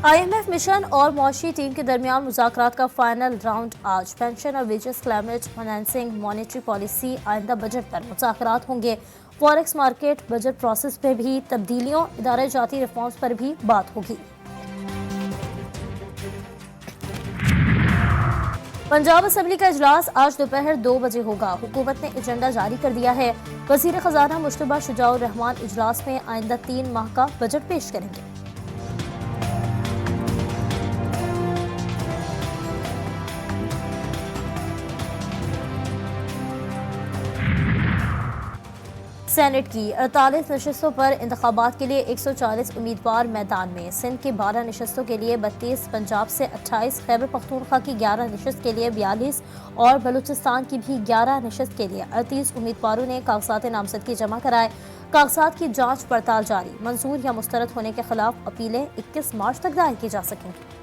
IMF mission और मौशी team के दरमियान मुज़ाकरात का फाइनल राउंड आज। पेंशन और wages, climate financing, monetary policy, आइंदा बजट पर मुज़ाकरात होंगे। फॉरेक्स मार्केट, बजट प्रोसेस पे भी तब्दीलियों, इदारे जाती रिफॉर्म्स पर भी बात होगी। पंजाब असम्बली का इजलास आज दोपहर 2 बजे होगा। हुकूमत ने एजेंडा जारी कर दिया है। वज़ीर खजाना मुश्तबा शुजाउर रहमान इजलास में आइंदा 3 माह का बजट पेश करेंगे। सेनेट की 48 नशस्तों पर इंतखाबात के लिए 140 उम्मीदवार मैदान में। सिंध की 12 नशस्तों के लिए 32, पंजाब से 28, खैबर पख्तूनख्वा की 11 नशस्त के लिए 42 और बलूचिस्तान की भी 11 नशस्त के लिए 38 उम्मीदवारों ने कागजात नामजदगी जमा कराए। कागजात की जांच पड़ताल जारी। मंजूर या मुस्तरद होने के खिलाफ अपीलें 21 मार्च तक दायर की जा सकेंगी।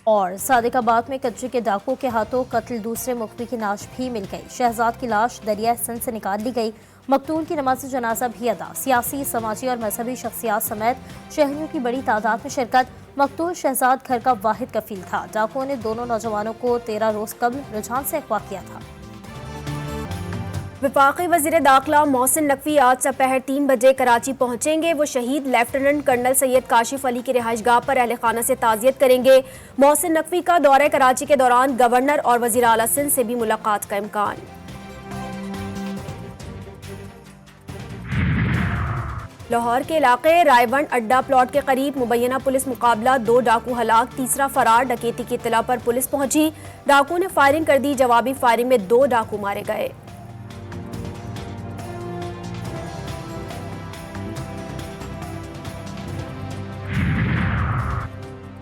और सादिकाबाद में कच्चे के डाकुओं के हाथों कत्ल, दूसरे मुखबी की लाश भी मिल गई। शहजाद की लाश दरिया सिंध से निकाल ली गई। मकतूल की नमाज जनाजा भी अदा। सियासी, समाजी और मजहबी शख्सियात समेत शहरियों की बड़ी तादाद में शिरकत। मकतूल शहजाद घर का वाहिद कफील था। डाकुओं ने दोनों नौजवानों को 13 रोज कबल रुझान से अगवा किया था। वफाकी वज़ीर दाखिला मोहसिन नकवी आज दोपहर 3 बजे कराची पहुंचेंगे। वो शहीद लेफ्टिनेंट कर्नल सैयद काशिफ अली की रिहाइशगाह पर अहले खाना से ताज़ियत करेंगे। मोहसिन नकवी का दौरा कराची के दौरान गवर्नर और वज़ीर आला सिंध से भी मुलाकात का इम्कान। लाहौर के इलाके रायबंद अड्डा प्लॉट के करीब मुबैना पुलिस मुकाबला, 2 डाकू हलाक, तीसरा फरार। डकैती की इत्तला पर पुलिस पहुंची। डाकू ने फायरिंग कर दी। जवाबी फायरिंग में 2 डाकू मारे गए।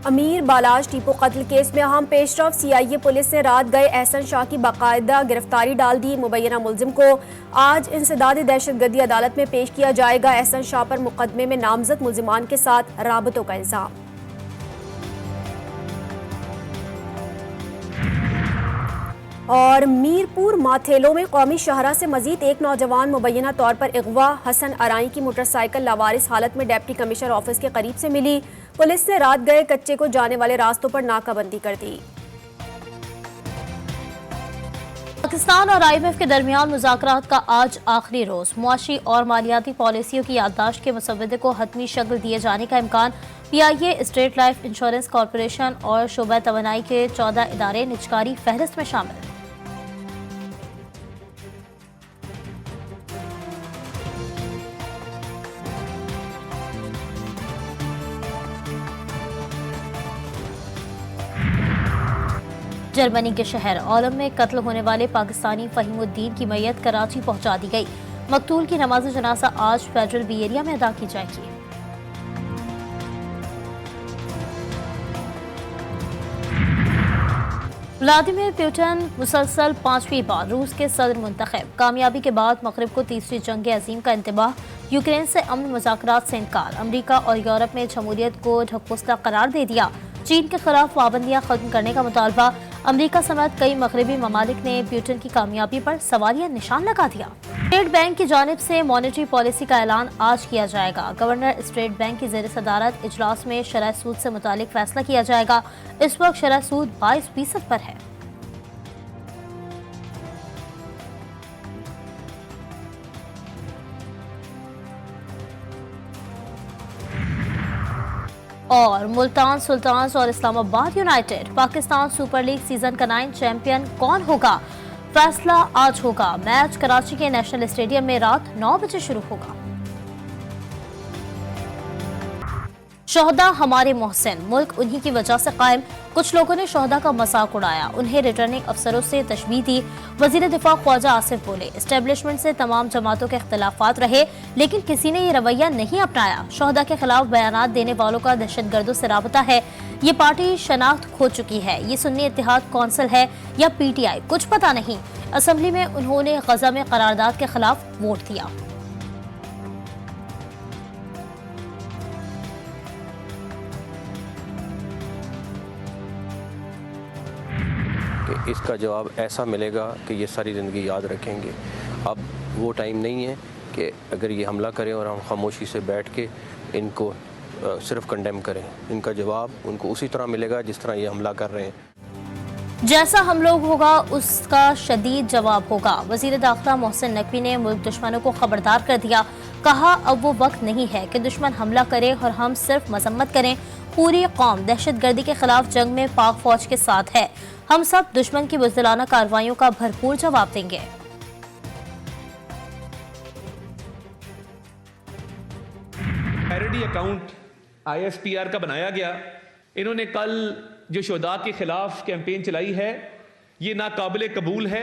अमीर बालाज टीपो कत्ल केस में अहम पेशरफ। CIA पुलिस ने रात गए एहसन शाह की बाकायदा गिरफ्तारी डाल दी। मुबैना मुलजिम को आज इंसदादी दहशतगर्दी अदालत में पेश किया जाएगा। एहसन शाह पर मुकदमे में नामजद मुलजिमान के साथ राबतों का इल्जाम। और मीरपुर माथेलो में कौमी शाहरा से मजीद एक नौजवान मुबैना तौर पर अगवा। हसन अराई की मोटरसाइकिल लावारिस हालत में डिप्टी कमिश्नर ऑफिस के करीब से मिली। पुलिस ने रात गए कच्चे को जाने वाले रास्तों पर नाकाबंदी कर दी। पाकिस्तान और IMF के दरमियान मुज़ाकरात का आज आखिरी रोज। मुआशी और मालियाती पॉलिसियों की याददाश्त के मुसव्वदे को हतमी शक्ल दिए जाने का इम्कान। PIA, state life insurance corporation और शोबा तवानाई के 14 इदारे निजकारी फहरिस्त में शामिल। जर्मनी के शहर ओलम में कत्ल होने वाले पाकिस्तानी फहीमुद्दीन की मैयत कराची पहुंचा दी गई। मकतूल की नमाज जनाजा आज फेडरल बी एरिया में अदा की जाएगी। व्लादिमीर पुतिन मुसलसल 5वीं बार रूस के सदर मुंतखब। कामयाबी के बाद मगरिब को तीसरी जंग अजीम का इंतबाह। यूक्रेन से अमन मुज़ाकरात से इनकार। अमरीका और यूरोप में जमहूरियत को ढकपुसला करार दे दिया। चीन के खिलाफ पाबंदियां खत्म करने का मुतालबा। अमरीका समेत कई मगरबी ममालिक ने पुतिन की कामयाबी पर सवालिया निशान लगा दिया। स्टेट बैंक की जानिब से मॉनेटरी पॉलिसी का ऐलान आज किया जाएगा। गवर्नर स्टेट बैंक की ज़ेर सदारत इजलास में शरह सूद से मुतालिक फैसला किया जाएगा। इस वक्त शरह सूद 22% पर है। और मुल्तान सुल्तान्स और Islamabad United. Pakistan super league season का 9 चैंपियन कौन होगा, फैसला आज होगा। मैच कराची के नेशनल स्टेडियम में रात 9 बजे शुरू होगा। शोहदा हमारे मोहसिन, मुल्क उन्हीं की वजह से कायम। कुछ लोगों ने शोहदा का मजाक उड़ाया, उन्हें रिटर्निंग अफसरों से तशबीह दी। वजीर दिफा ख्वाजा आसिफ बोले, एस्टेब्लिशमेंट से तमाम जमातों के इख्तिलाफात रहे लेकिन किसी ने ये रवैया नहीं अपनाया। शोहदा के खिलाफ बयानात देने वालों का दहशतगर्दों से राबता है। ये पार्टी शनाख्त खो चुकी है। ये सुन्नी इत्तेहाद कौंसिल है या PTI, कुछ पता नहीं। असम्बली में उन्होंने गजा में करारदाद के खिलाफ वोट दिया। कि इसका जवाब ऐसा मिलेगा कि ये सारी ज़िंदगी याद रखेंगे। अब वो टाइम नहीं है कि अगर ये हमला करें और हम खामोशी से बैठ के इनको सिर्फ कंडेम करें, इनका जवाब उनको उसी तरह मिलेगा जिस तरह ये हमला कर रहे हैं। जैसा हम लोग होगा उसका शदीद जवाब होगा। वजीर दाखिला मोहसिन नकवी ने मुल्क दुश्मनों को खबरदार कर दिया। कहा अब वो वक्त नहीं है कि दुश्मन हमला करे और हम सिर्फ मजम्मत करें। पूरी कौम दहशतगर्दी के खिलाफ जंग में पाक फौज के साथ है। हम सब दुश्मन की बुज़दिलाना कार्रवाइयों का भरपूर जवाब देंगे। पैरोडी अकाउंट ISPR का बनाया गया। इन्होंने कल जो शोहदा के खिलाफ कैंपेन चलाई है, ये नाकाबिले कबूल है।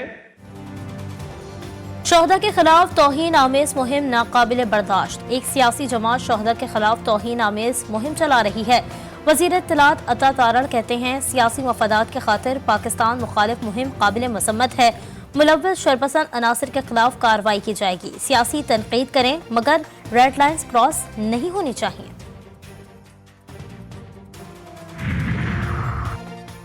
शोहदा के खिलाफ तौहीन आमेज मुहिम नाकाबिले बर्दाश्त। एक सियासी जमात शोहदा के खिलाफ तौहीन आमेज मुहिम चला रही है। वजीर इत्तलात अता तारड़ कहते हैं सियासी मफादात के खातिर पाकिस्तान मुखालिफ मुहिम काबिल मसम्मत है। मुलव्वस शरपसंद अनासर के खिलाफ कार्रवाई की जाएगी। सियासी तनकीद करें मगर रेड लाइन्स क्रॉस नहीं होनी चाहिए।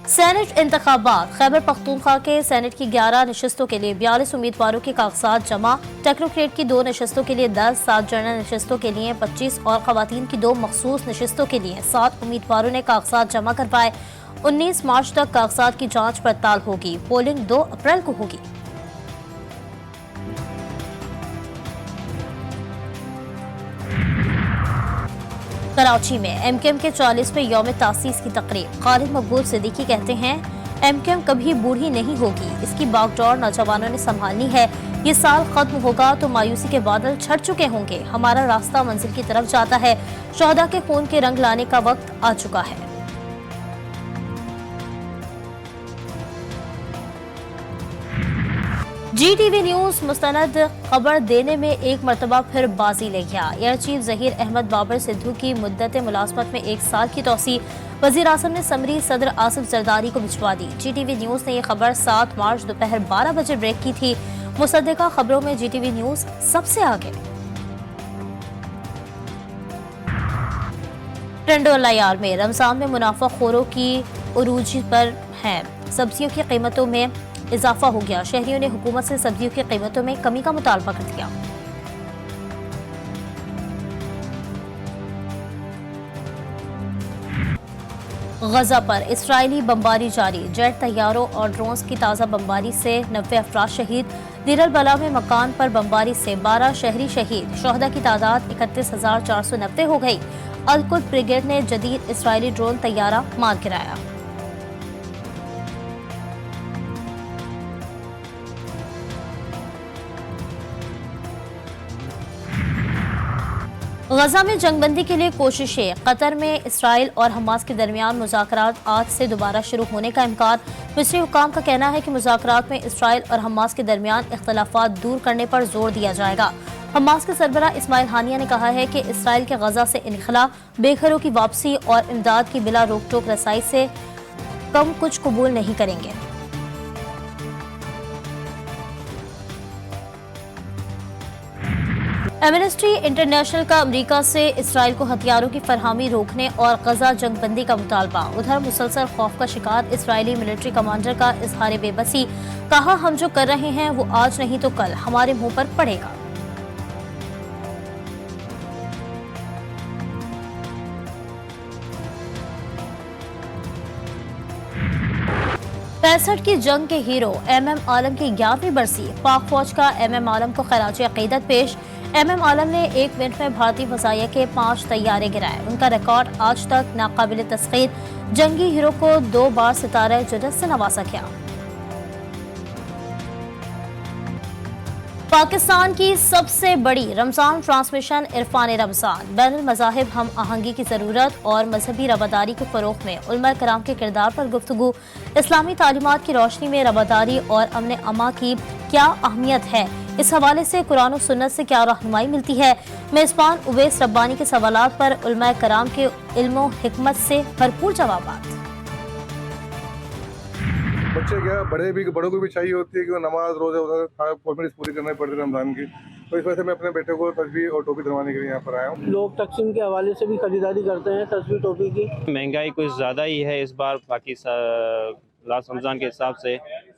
सेनेट इंतखाबात। खैबर पख्तूनख्वा के सेनेट की 11 नशस्तों के लिए 42 उम्मीदवारों के कागजात जमा। टेक्नोक्रेट की 2 नशस्तों के लिए 10, 7 जनरल नशस्तों के लिए 25 और खवातीन की 2 मखसूस नशस्तों के लिए 7 उम्मीदवारों ने कागजात जमा करवाए। 19 मार्च तक कागजात की जांच पड़ताल होगी। पोलिंग 2 अप्रैल को होगी। कराची में MKM के 40वें यौम तासीस की तकरीब। खालिद मकबूल सिद्दीकी कहते हैं MKM कभी बूढ़ी नहीं होगी, इसकी बागडोर नौजवानों ने संभालनी है। ये साल खत्म होगा तो मायूसी के बादल छट चुके होंगे। हमारा रास्ता मंजिल की तरफ जाता है। शोहदा के खून के रंग लाने का वक्त आ चुका है। GTV न्यूज मुस्तनद खबर देने में एक मरतबा फिर बाजी ले गया। एयर चीफ जहीर अहमद बाबर सिद्धू की मुद्दत मुलाजमत में 1 साल की तौसी। वजीर आज़म ने समरी सदर आसिफ जरदारी को भिजवा दी। GTV न्यूज ने यह खबर 7 मार्च दोपहर 12 बजे ब्रेक की थी। मुसद्दिका खबरों में GTV न्यूज सबसे आगे। ट्रेंडोलायार में रमजान में मुनाफाखोरों की उरूज पर है। सब्जियों की कीमतों में इजाफा हो गया। शहरियों ने हुकूमत से सब्जियों की कीमतों में कमी का मुतालबा कर दिया। गजा पर इस्राइली बमबारी जारी। जेट तैयारों और ड्रोन्स की ताज़ा बमबारी से 90 अफराद शहीद। दीर अल बला में मकान पर बमबारी से 12 शहरी शहीद। शोहदा की तादाद 31,490 हो गई। अल-कुद ब्रिगेड ने जदीद इस्राइली ड्रोन तैयारा मार गिराया। गजा में जंगबंदी के लिए कोशिशें। कतर में इसराइल और हमास के दरमियान मुज़ाकरात आज से दोबारा शुरू होने का इम्कान। मिस्री हुकाम का कहना है कि मुज़ाकरात में इसराइल और हमास के दरमियान इख्तलाफात दूर करने पर जोर दिया जाएगा। हमास के सरबरा इस्माइल हानिया ने कहा है कि इसराइल के गजा से इनखला, बेघरों की वापसी और इमदाद की बिला रोक टोक रसाई से कम कुछ कबूल नहीं करेंगे। एमनेस्टी इंटरनेशनल का अमेरिका से इसराइल को हथियारों की फरहमी रोकने और गजा जंगबंदी का मुतालबा। उधर मुसलसल खौफ का शिकार इसराइली मिलिट्री कमांडर का इजहार बेबसी। कहा हम जो कर रहे हैं वो आज नहीं तो कल हमारे मुंह पर पड़ेगा। पैंसठ की जंग के हीरो MM आलम की 11वीं बरसी। पाक फौज का MM आलम को खराज अकीदत पेश। MM आलम ने 1 मिनट में भारतीय फजाइया के 5 तैयारे गिराए। उनका रिकॉर्ड आज तक नाकाबिल तस्खीर। जंगी हीरो को 2 बार सितारे जुदत से नवाजा गया। पाकिस्तान की सबसे बड़ी रमजान ट्रांसमिशन इरफान रमजान। बैनुल मज़ाहिब हम आहंगी की ज़रूरत और मजहबी रवादारी के फ़रोग़ में उलमा कराम के किरदार पर गुफ्तगू। इस्लामी तालीमात की रोशनी में रवादारी और अमन अमा की क्या अहमियत है, इस हवाले से कुरान और सुन्नत से क्या रहनुमाई मिलती है। मेज़बान उवैस रब्बानी के सवालात पर उलमा कराम के इल्म व हिकमत से भरपूर जवाबात। बच्चे क्या बड़ों को भी चाहिए होती है कि वो नमाज रोज़े फॉर्मेलिटीज पूरी करनी पड़ती है रमज़ान की। तो इस वजह से मैं अपने बेटे को तस्वीर और टोपी दिलवाने के लिए यहाँ पर आया हूँ। लोग तकसीम के हवाले से भी खरीदारी करते हैं तस्वीर टोपी की। महंगाई कुछ ज़्यादा ही है इस बार बाकी लास्ट रमज़ान के हिसाब से,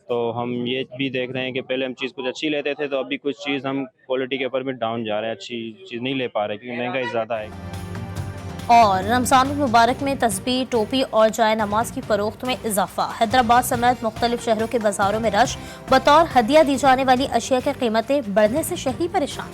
तो हम ये भी देख रहे हैं कि पहले हम चीज़ कुछ अच्छी लेते थे, तो अभी कुछ चीज़ हम क्वालिटी के ऊपर भी डाउन जा रहे हैं, अच्छी चीज़ नहीं ले पा रहे क्योंकि महंगाई ज़्यादा है। और रमज़ान मुबारक में तस्बीह, टोपी और जाए नमाज की फरोख्त में इजाफा। हैदराबाद समेत मुख्तलिफ शहरों के बाजारों में रश। बतौर हदिया दी जाने वाली अशिया की कीमतें बढ़ने से शहरी परेशान।